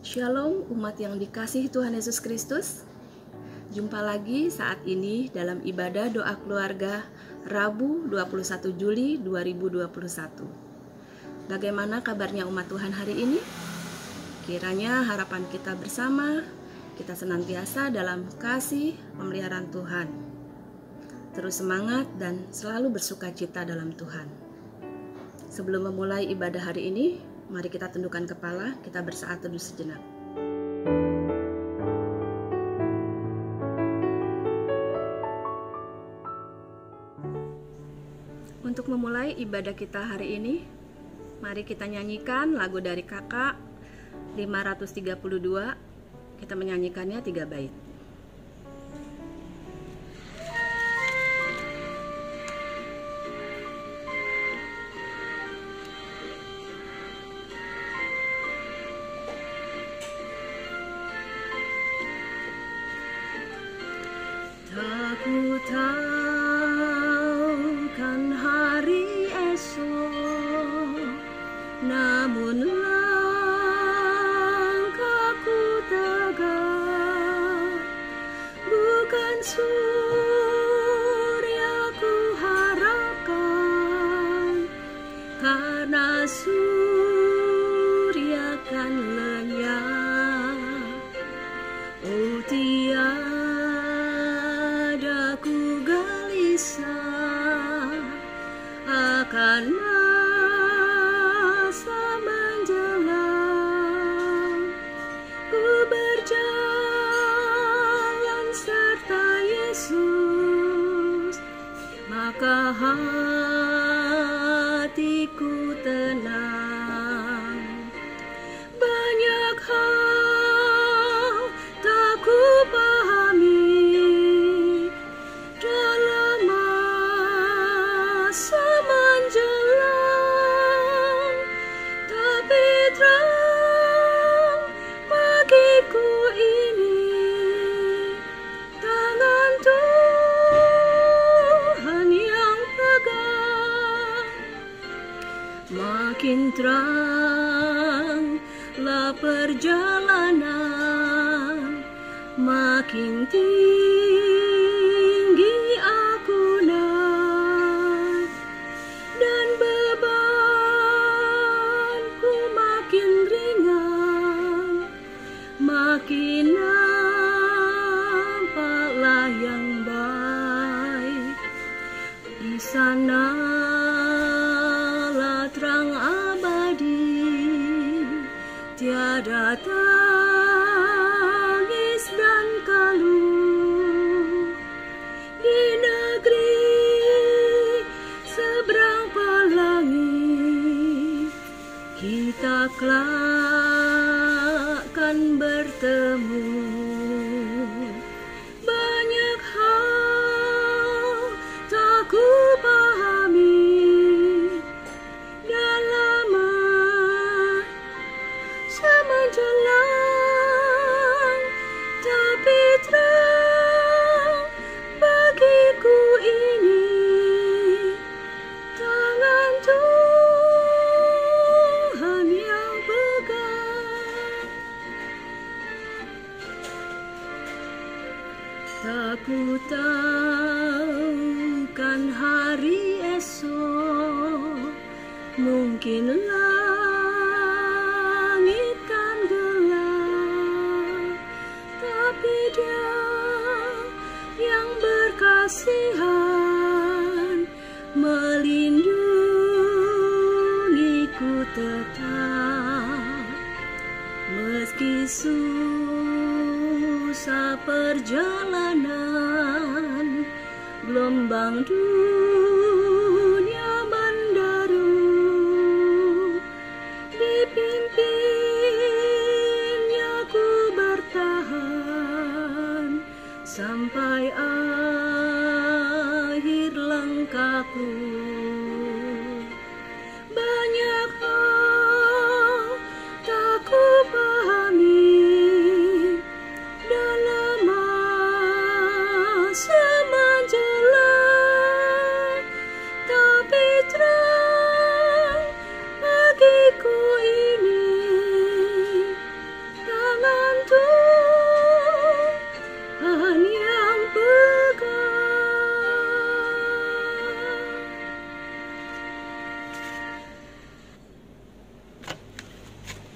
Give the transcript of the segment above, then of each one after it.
Shalom umat yang dikasihi Tuhan Yesus Kristus. Jumpa lagi saat ini dalam ibadah doa keluarga Rabu 21 Juli 2021. Bagaimana kabarnya umat Tuhan hari ini? Kiranya harapan kita bersama, kita senantiasa dalam kasih pemeliharaan Tuhan. Terus semangat dan selalu bersukacita dalam Tuhan. Sebelum memulai ibadah hari ini, mari kita tundukkan kepala, kita bersaat teduh sejenak. Untuk memulai ibadah kita hari ini, mari kita nyanyikan lagu dari Kakak 532. Kita menyanyikannya 3 bait. Aku tahu kan hari esok, namun langkahku tegak. Bukan surya ku harapkan, karena surya kan lenyap. Oh tiada ku gelisah akan masa menjelang. Ku berjalan serta Yesus, maka hatiku tenang. Banyak hal tak ku pahami dalam masa menjelang, tapi terang bagiku ini tangan Tuhan yang pegang. Makin teranglah perjalanan, makin tinggi aku naik, dan bebanku makin ringan, makin nampaklah yang baik. Di sanalah terang abadi, tiada tangis dan keluh. Di negeri seberang pelangi, kita kelak akan bertemu. Banyak hal tak ku pahami dalam masa menjelang, tapi terang bagiku ini tangan Tuhan yang pegang. Tak ku tahu kan hari esok, mungkin langit kan gelap, tapi Dia yang berkasihan melindungiku tetap. Meski susah perjalanan, gelombang dunia menderu, dipimpinnya ku bertahan sampai akhir langkahku. Banyak hal tak ku pahami dalam masa menjelang, tapi terang bagiku ini Tuhan yang pegang.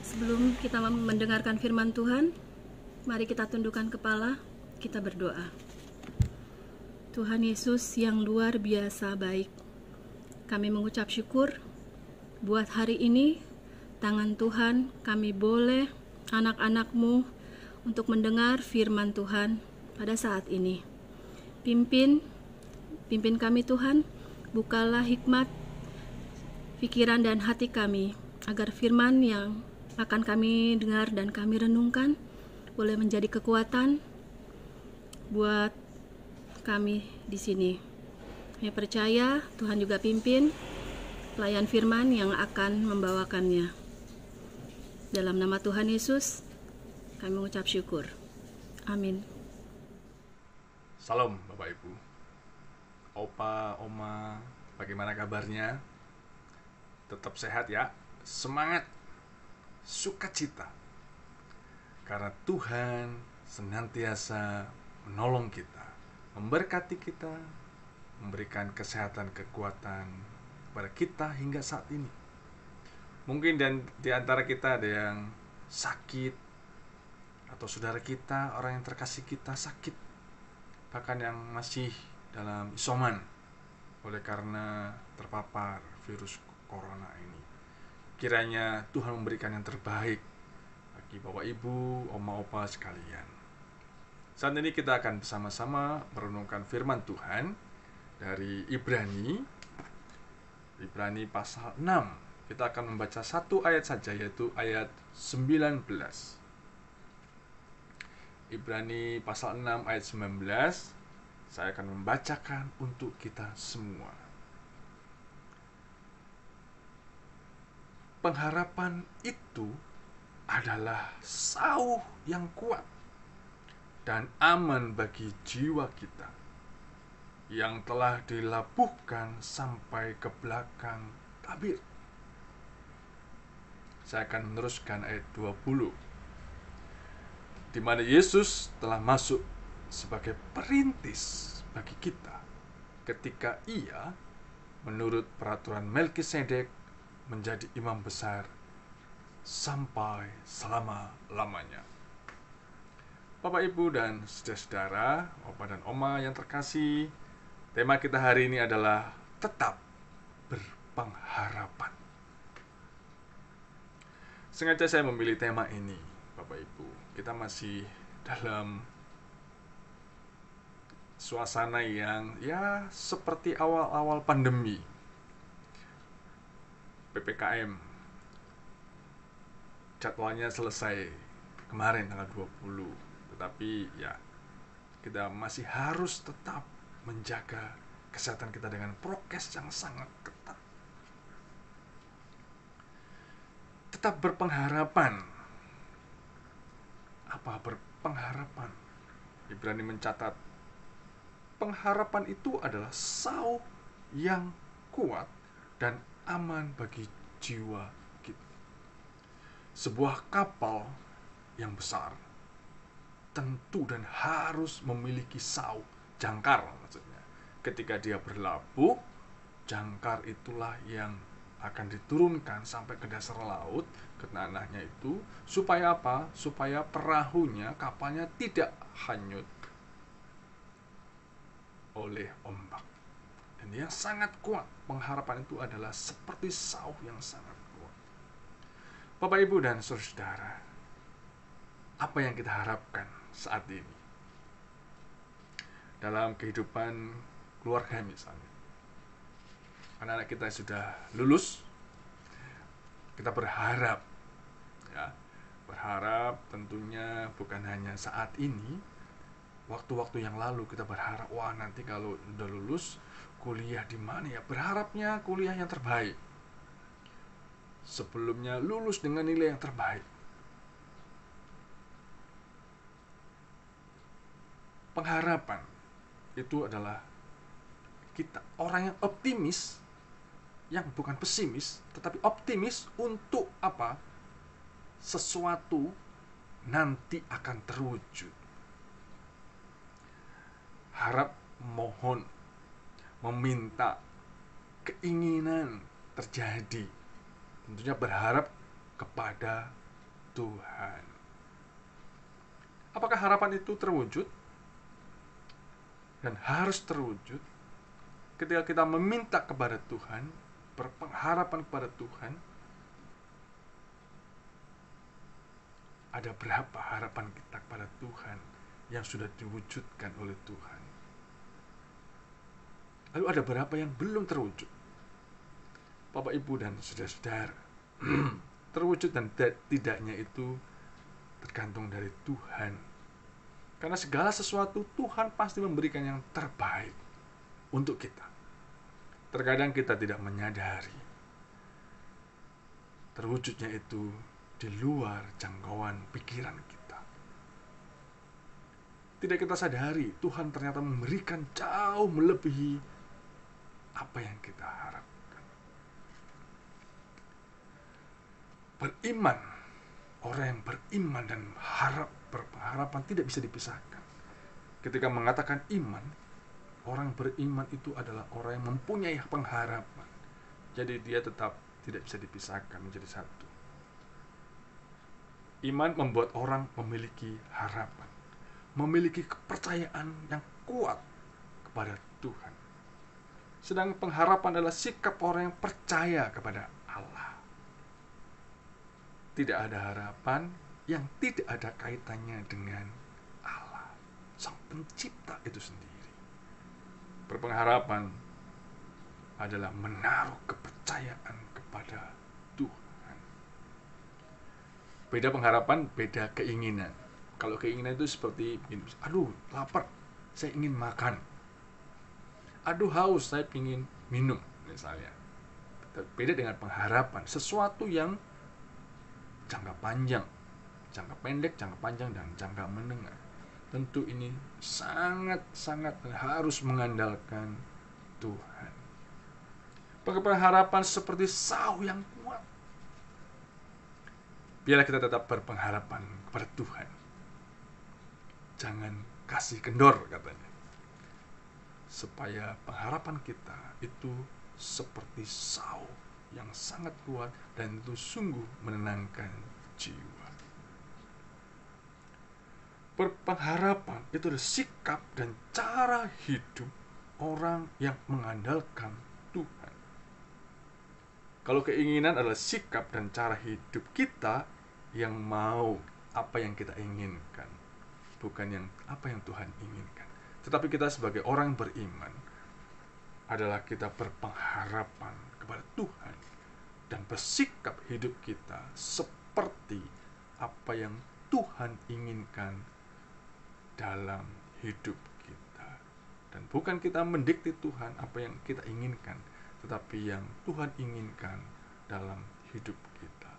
Sebelum kita mendengarkan firman Tuhan, mari kita tundukkan kepala, kita berdoa. Tuhan Yesus yang luar biasa baik, kami mengucap syukur buat hari ini. Tangan Tuhan, kami boleh anak-anak-Mu untuk mendengar firman Tuhan pada saat ini. Pimpin kami Tuhan, bukalah hikmat, pikiran dan hati kami, agar firman yang akan kami dengar dan kami renungkan boleh menjadi kekuatan buat kami di sini. Kami percaya Tuhan juga pimpin pelayan firman yang akan membawakannya. Dalam nama Tuhan Yesus, kami mengucap syukur. Amin. Salam Bapak Ibu, Opa, Oma, bagaimana kabarnya? Tetap sehat ya, semangat, sukacita. Karena Tuhan senantiasa menolong kita, memberkati kita, memberikan kesehatan, kekuatan kepada kita hingga saat ini. Mungkin di antara kita ada yang sakit, atau saudara kita, orang yang terkasih kita sakit, bahkan yang masih dalam isoman oleh karena terpapar virus corona ini. Kiranya Tuhan memberikan yang terbaik bagi Bapak Ibu, Oma Opa sekalian. Saat ini kita akan bersama-sama merenungkan firman Tuhan dari Ibrani pasal 6. Kita akan membaca satu ayat saja, yaitu ayat 19. Ibrani pasal 6 ayat 19. Saya akan membacakan untuk kita semua. Pengharapan itu adalah sauh yang kuat dan aman bagi jiwa kita, yang telah dilabuhkan sampai ke belakang tabir. Saya akan meneruskan ayat 20, di mana Yesus telah masuk sebagai perintis bagi kita ketika Ia menurut peraturan Melkisedek menjadi imam besar sampai selama-lamanya. Bapak, Ibu, dan saudara-saudara, Opa dan Oma yang terkasih, tema kita hari ini adalah tetap berpengharapan. Sengaja saya memilih tema ini, Bapak Ibu. Kita masih dalam suasana yang seperti awal-awal pandemi. PPKM jadwalnya selesai kemarin tanggal 20. Tetapi kita masih harus tetap menjaga kesehatan kita dengan prokes yang sangat ketat. Tetap berpengharapan. Apa berpengharapan? Ibrani mencatat, pengharapan itu adalah sauh yang kuat dan aman bagi jiwa kita. Sebuah kapal yang besar tentu dan harus memiliki sauh, jangkar maksudnya. Ketika dia berlabuh, jangkar itulah yang akan diturunkan sampai ke dasar laut, ke tanahnya itu, supaya apa? Supaya perahunya, kapalnya tidak hanyut oleh ombak. Dan yang sangat kuat, pengharapan itu adalah seperti sauh yang sangat kuat. Bapak, Ibu, dan saudara, apa yang kita harapkan saat ini dalam kehidupan keluarga misalnya? Anak-anak kita sudah lulus, kita berharap tentunya bukan hanya saat ini, waktu-waktu yang lalu kita berharap, wah nanti kalau udah lulus kuliah di mana ya? Berharapnya kuliah yang terbaik. Sebelumnya lulus dengan nilai yang terbaik. Pengharapan itu adalah kita orang yang optimis, yang bukan pesimis, tetapi optimis untuk apa? Sesuatu nanti akan terwujud. berharap, mohon, meminta, keinginan terjadi. Tentunya berharap kepada Tuhan. Apakah harapan itu terwujud? Dan harus terwujud ketika kita meminta kepada Tuhan, berpengharapan kepada Tuhan. Ada berapa harapan kita kepada Tuhan yang sudah diwujudkan oleh Tuhan? Lalu ada berapa yang belum terwujud? Bapak, Ibu, dan saudara-saudara, terwujud dan tidaknya itu tergantung dari Tuhan. Karena segala sesuatu Tuhan pasti memberikan yang terbaik untuk kita. Terkadang kita tidak menyadari terwujudnya itu di luar jangkauan pikiran kita. Tidak kita sadari, Tuhan ternyata memberikan jauh melebihi apa yang kita harapkan. Beriman, orang yang beriman dan berpengharapan tidak bisa dipisahkan. Ketika mengatakan iman, orang beriman itu adalah orang yang mempunyai pengharapan. Jadi dia tetap tidak bisa dipisahkan menjadi satu. Iman membuat orang memiliki harapan, memiliki kepercayaan yang kuat kepada Tuhan. Sedang pengharapan adalah sikap orang yang percaya kepada Allah. Tidak ada harapan yang tidak ada kaitannya dengan Allah, Sang Pencipta itu sendiri. Berpengharapan adalah menaruh kepercayaan kepada Tuhan. Beda pengharapan, beda keinginan. Kalau keinginan itu seperti, aduh lapar, saya ingin makan. Aduh haus, saya ingin minum misalnya. Beda dengan pengharapan, sesuatu yang jangka panjang, jangka pendek, jangka panjang, dan jangka menengah. Tentu ini sangat-sangat harus mengandalkan Tuhan. Pengharapan seperti sauh yang kuat. Biarlah kita tetap berpengharapan kepada Tuhan. Jangan kasih kendor, katanya. Supaya pengharapan kita itu seperti sauh yang sangat kuat dan itu sungguh menenangkan jiwa. Berpengharapan itu adalah sikap dan cara hidup orang yang mengandalkan Tuhan. Kalau keinginan adalah sikap dan cara hidup kita yang mau apa yang kita inginkan, bukan yang apa yang Tuhan inginkan. Tetapi kita sebagai orang beriman adalah kita berpengharapan kepada Tuhan dan bersikap hidup kita seperti apa yang Tuhan inginkan dalam hidup kita. Dan bukan kita mendikte Tuhan apa yang kita inginkan, tetapi yang Tuhan inginkan dalam hidup kita.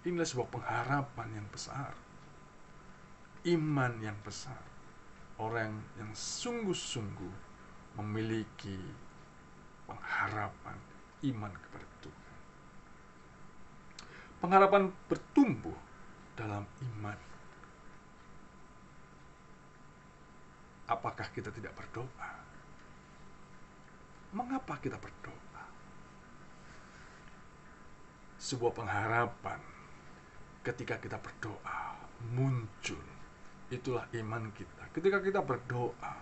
Inilah sebuah pengharapan yang besar, iman yang besar. Orang yang sungguh-sungguh memiliki pengharapan, iman kepada Tuhan. Pengharapan bertumbuh dalam iman. Apakah kita tidak berdoa? Mengapa kita berdoa? Sebuah pengharapan ketika kita berdoa muncul. Itulah iman kita. Ketika kita berdoa,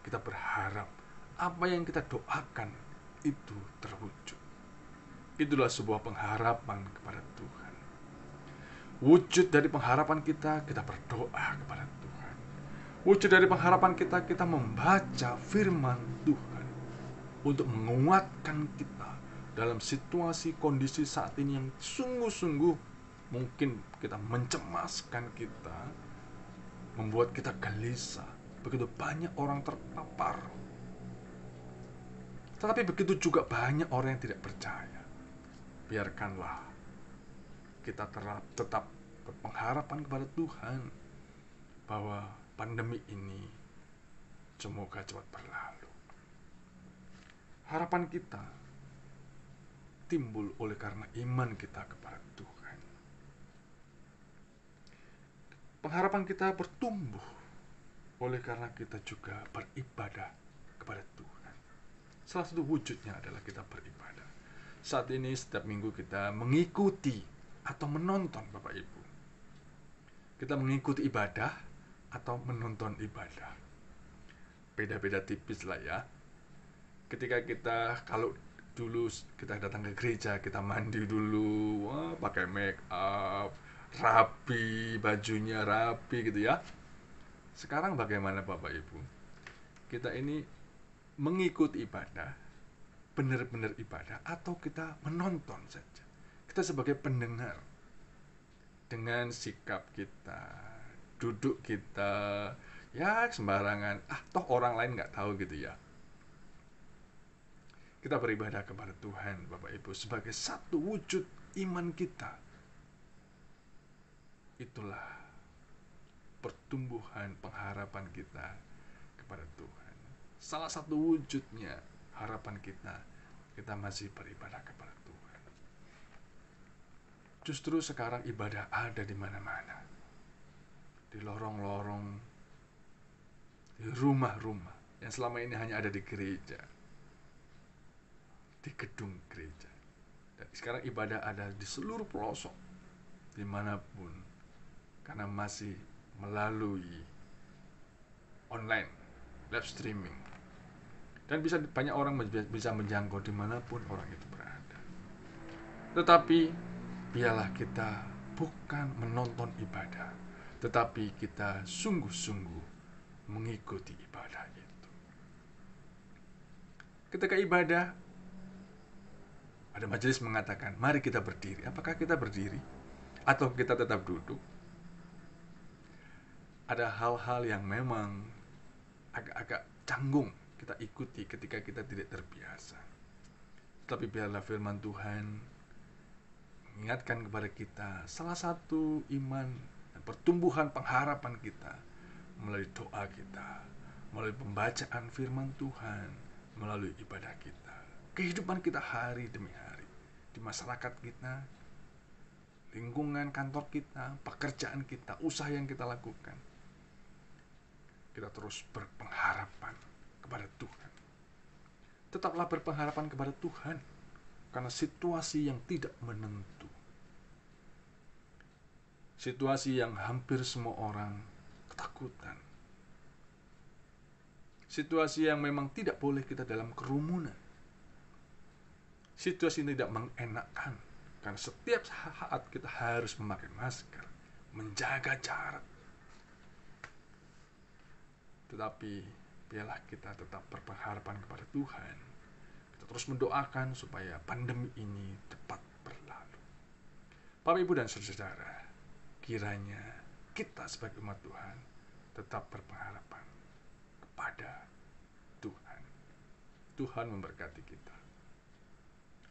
kita berharap apa yang kita doakan itu terwujud. Itulah sebuah pengharapan kepada Tuhan. Wujud dari pengharapan kita berdoa kepada Tuhan. Wujud dari pengharapan kita membaca firman Tuhan untuk menguatkan kita dalam situasi kondisi saat ini yang sungguh-sungguh mungkin kita mencemaskan kita, membuat kita gelisah. Begitu banyak orang terpapar, tetapi begitu juga banyak orang yang tidak percaya. Biarkanlah kita tetap berpengharapan kepada Tuhan bahwa pandemi ini semoga cepat berlalu. Harapan kita timbul oleh karena iman kita kepada Tuhan. Pengharapan kita bertumbuh oleh karena kita juga beribadah kepada Tuhan. Salah satu wujudnya adalah kita beribadah. Saat ini setiap minggu kita mengikuti atau menonton Bapak Ibu. Kita mengikuti ibadah atau menonton ibadah. Beda-beda tipis lah ya. Ketika kita, kalau dulu kita datang ke gereja, kita mandi dulu, pakai make up, rapi, bajunya rapi gitu ya. Sekarang bagaimana Bapak Ibu? Kita ini mengikuti ibadah, benar-benar ibadah, atau kita menonton saja. Kita sebagai pendengar, dengan sikap kita, duduk kita, ya sembarangan, toh orang lain nggak tahu gitu ya. Kita beribadah kepada Tuhan Bapak Ibu sebagai satu wujud iman kita. Itulah pertumbuhan pengharapan kita kepada Tuhan. Salah satu wujudnya harapan kita masih beribadah kepada Tuhan. Justru sekarang ibadah ada di mana-mana. Di lorong-lorong, di rumah-rumah yang selama ini hanya ada di gereja, di gedung gereja. Dan sekarang ibadah ada di seluruh pelosok, dimanapun, karena masih melalui online, live streaming, dan banyak orang bisa menjangkau dimanapun orang itu berada. Tetapi biarlah kita bukan menonton ibadah, tetapi kita sungguh-sungguh mengikuti ibadah itu. Ketika ibadah, ada majelis mengatakan, mari kita berdiri. Apakah kita berdiri? Atau kita tetap duduk? Ada hal-hal yang memang agak-agak canggung kita ikuti ketika kita tidak terbiasa. Tapi biarlah firman Tuhan mengingatkan kepada kita salah satu iman dan pertumbuhan pengharapan kita melalui doa kita, melalui pembacaan firman Tuhan, melalui ibadah kita. Kehidupan kita hari demi hari, di masyarakat kita, lingkungan kantor kita, pekerjaan kita, usaha yang kita lakukan, kita terus berpengharapan kepada Tuhan. Tetaplah berpengharapan kepada Tuhan, karena situasi yang tidak menentu, situasi yang hampir semua orang ketakutan, situasi yang memang tidak boleh kita dalam kerumunan, situasi ini tidak mengenakan, karena setiap saat kita harus memakai masker, menjaga jarak. Tetapi biarlah kita tetap berpengharapan kepada Tuhan. Kita terus mendoakan supaya pandemi ini cepat berlalu. Bapak, Ibu, dan saudara, kiranya kita sebagai umat Tuhan tetap berpengharapan kepada Tuhan. Tuhan memberkati kita.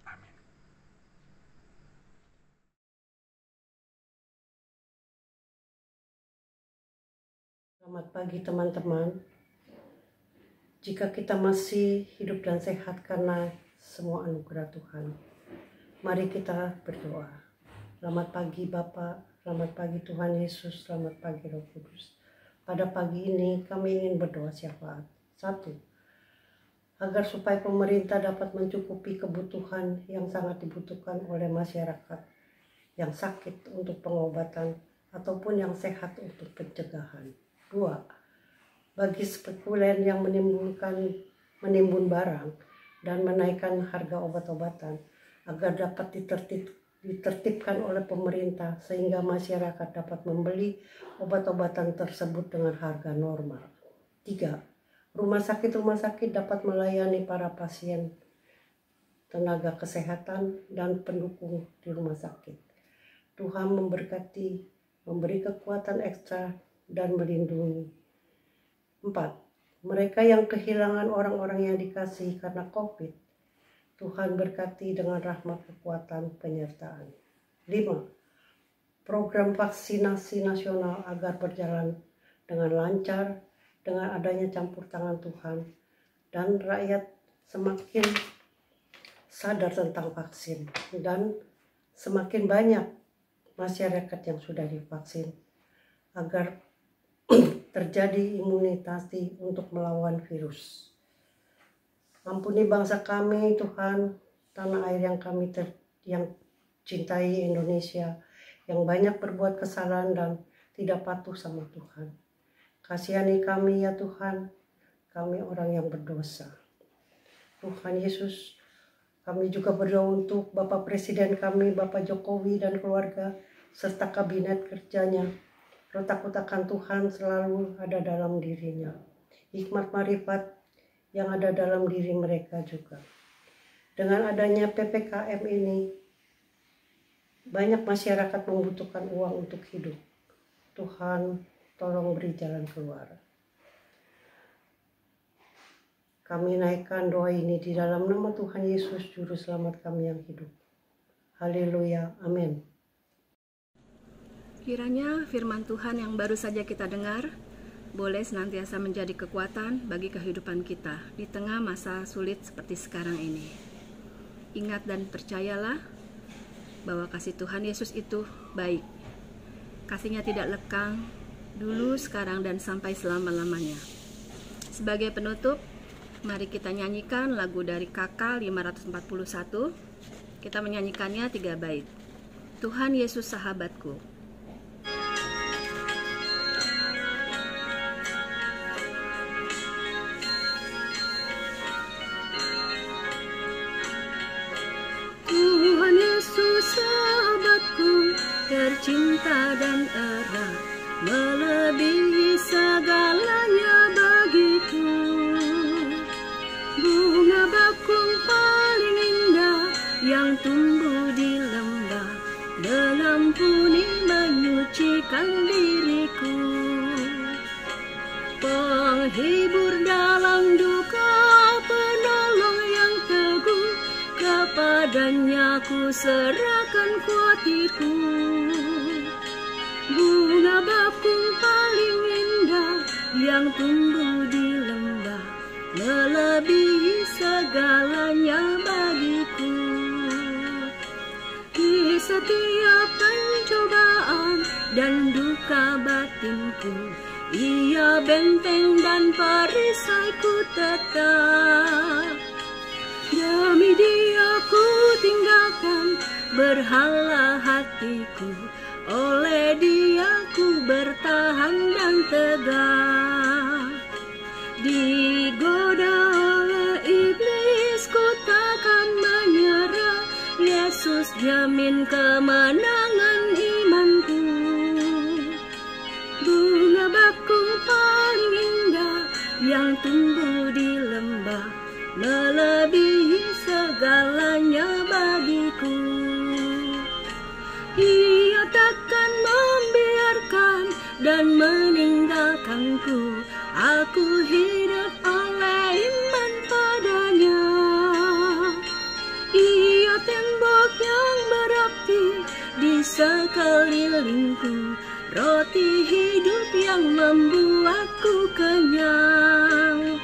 Amin. Selamat pagi teman-teman. Jika kita masih hidup dan sehat karena semua anugerah Tuhan, mari kita berdoa. Selamat pagi Bapa, selamat pagi Tuhan Yesus, selamat pagi Roh Kudus. Pada pagi ini kami ingin berdoa syafaat. 1. Agar supaya pemerintah dapat mencukupi kebutuhan yang sangat dibutuhkan oleh masyarakat yang sakit untuk pengobatan ataupun yang sehat untuk pencegahan. 2. Bagi spekulen yang menimbun barang dan menaikkan harga obat-obatan agar dapat ditertibkan oleh pemerintah sehingga masyarakat dapat membeli obat-obatan tersebut dengan harga normal. 3. Rumah sakit dapat melayani para pasien, tenaga kesehatan, dan pendukung di rumah sakit. Tuhan memberkati, memberi kekuatan ekstra, dan melindungi. 4. Mereka yang kehilangan orang-orang yang dikasihi karena COVID, Tuhan berkati dengan rahmat, kekuatan, penyertaan. 5. Program vaksinasi nasional agar berjalan dengan lancar dengan adanya campur tangan Tuhan, dan rakyat semakin sadar tentang vaksin, dan semakin banyak masyarakat yang sudah divaksin agar terjadi imunisasi untuk melawan virus. Ampuni bangsa kami Tuhan, tanah air yang yang cintai Indonesia, yang banyak berbuat kesalahan dan tidak patuh sama Tuhan. Kasihani kami ya Tuhan, kami orang yang berdosa. Tuhan Yesus, kami juga berdoa untuk Bapak Presiden kami, Bapak Jokowi dan keluarga, serta kabinet kerjanya. Roh takut akan Tuhan selalu ada dalam dirinya. Hikmat marifat yang ada dalam diri mereka juga. Dengan adanya PPKM ini, banyak masyarakat membutuhkan uang untuk hidup. Tuhan, tolong beri jalan keluar. Kami naikkan doa ini di dalam nama Tuhan Yesus, Juru Selamat kami yang hidup. Haleluya, amin. Kiranya firman Tuhan yang baru saja kita dengar boleh senantiasa menjadi kekuatan bagi kehidupan kita di tengah masa sulit seperti sekarang ini. Ingat dan percayalah bahwa kasih Tuhan Yesus itu baik. Kasih-Nya tidak lekang, dulu, sekarang, dan sampai selama-lamanya. Sebagai penutup, mari kita nyanyikan lagu dari KK 541. Kita menyanyikannya 3 bait. Tuhan Yesus sahabatku. Tuhan Yesus sahabatku, tercinta dan erat, melebihi segalanya bagiku. Bunga bakung paling indah yang tumbuh di lembah, mengampuni menyucikan diriku. Penghibur dalam duka, penolong yang teguh, kepadanya ku serahkan kuatiku. Bunga bakung paling indah yang tumbuh di lembah, melebihi segalanya bagiku. Di setiap pencobaan dan duka batinku, Ia benteng dan perisaiku tetap. Demi Dia ku tinggalkan berhala hatiku, oleh Dia ku bertahan dan tegak. Digoda oleh iblis ku takkan menyerah, Yesus jamin kemenangan imanku. Bunga bakung paling indah yang tumbuh di lembah, melebihi segalanya bagiku. Ia takkan membiarkan dan meninggalkanku, aku hidup oleh iman padanya. Ia tembok yang berapi di sekelilingku, roti hidup yang membuatku kenyang.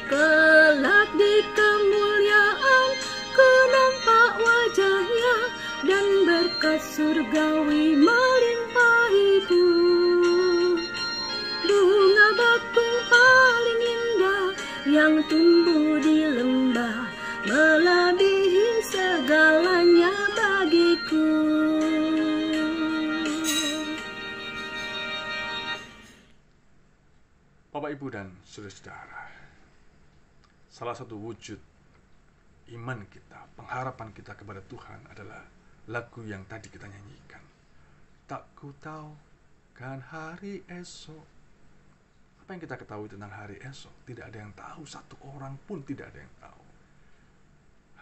Kelak di kemuliaan ku nampak wajahnya, dan berkat surgawi melimpah hidup. Bunga bakung paling indah yang tumbuh di lembah, melebihi segalanya bagiku. Bapak, Ibu, dan saudara-saudara, salah satu wujud iman kita, pengharapan kita kepada Tuhan adalah lagu yang tadi kita nyanyikan. Tak ku tahu kan hari esok. Apa yang kita ketahui tentang hari esok? Tidak ada yang tahu, satu orang pun tidak ada yang tahu.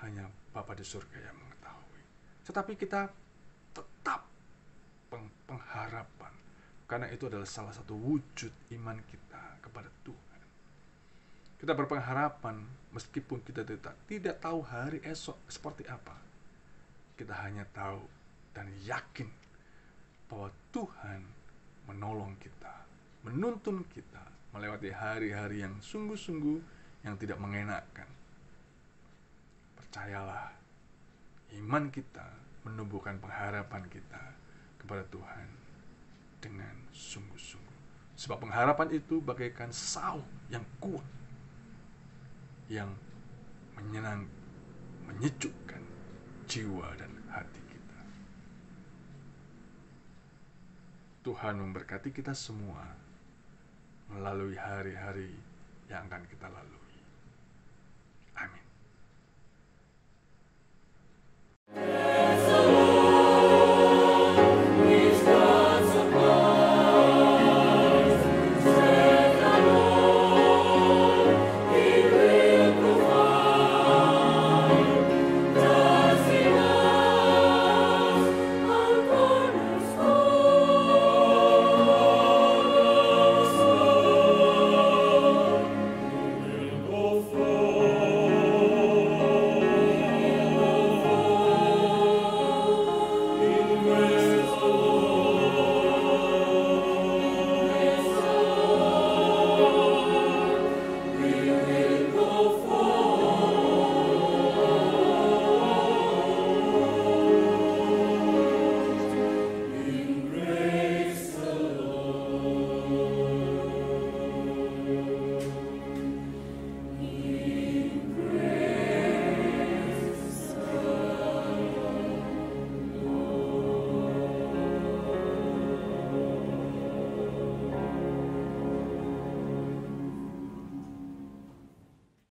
Hanya Bapa di surga yang mengetahui. Tetapi kita tetap pengharapan, karena itu adalah salah satu wujud iman kita kepada Tuhan. Kita berpengharapan meskipun kita tidak tahu hari esok seperti apa. Kita hanya tahu dan yakin bahwa Tuhan menolong kita, menuntun kita melewati hari-hari yang sungguh-sungguh yang tidak mengenakan. Percayalah, iman kita menumbuhkan pengharapan kita kepada Tuhan dengan sungguh-sungguh. Sebab pengharapan itu bagaikan sauh yang kuat, yang menyejukkan jiwa dan hati kita. Tuhan memberkati kita semua melalui hari-hari yang akan kita lalui.